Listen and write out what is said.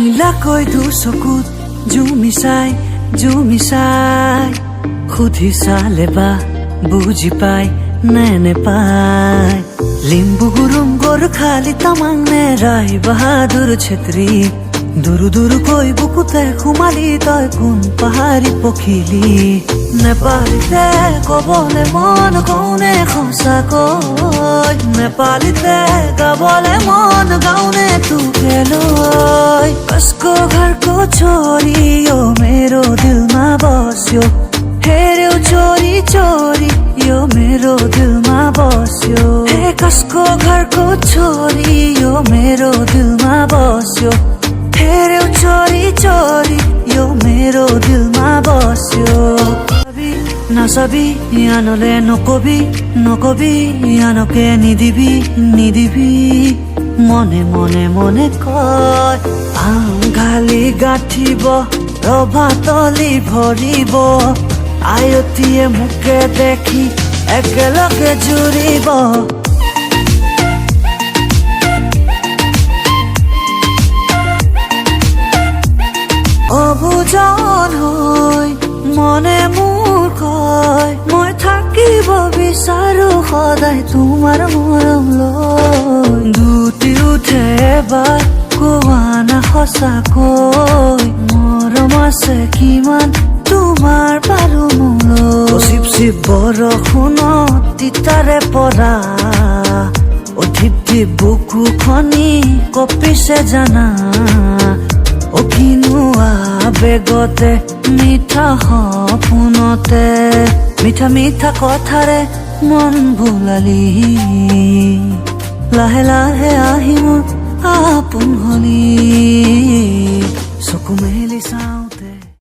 নীলাকৈ দুচকুত জুমি চাই সুধি চালে বা বুজি পাই নে নেপায় লিম্বু গুৰুম গোৰ্খালী তামাং নে ৰাই বাহাদুৰ ছেত্ৰী দুৰু দুৰুকৈ বুকুতে সোমালি তই কোন পাহাৰী পখিলি নেপালীতে কবলে মন কওনে সঁচাকৈ নেপালীতে গাবলে মন গাउने তোকে লৈ कसको घरको छोरी यो मेरो दिलमा बस्यो हेर्यो चोरी चोरी यो मेरो दिलमा बस्यो हे कसको घरको छोरी यो मेरो दिलमा बस्यो हेर्यो चोरी चोरी यो मेरो दिलमा बस्यो नसबी आनले नकबी नकबी आनके निदिबी निदिबी মনে মনে মনে কয় আঙালি গাঁঠিব ৰভাতলি ভৰিব আয়তীয়ে মোকে দেখি একেলগে জুৰিব অবুজন হৈ মনে মোৰ কয় মই থাকিব বিচাৰো সদায় তোমাৰ মৰম লৈ দুটি উঠে এবাৰ কোৱা না সঁচাকৈ মৰম আছে কিমান তোমাৰ বাৰু মোলৈ চিপ চিপ বৰষুণত তিতাৰে পৰা অধিপ ধিপ বুকু খনি কপিছে জানা ও কিনোৱা বেগতে মিঠা সপোনতে মিঠা মিঠা কথাৰে মন ভুলালি লাহে লাহে আহি মোৰ আপোন হলি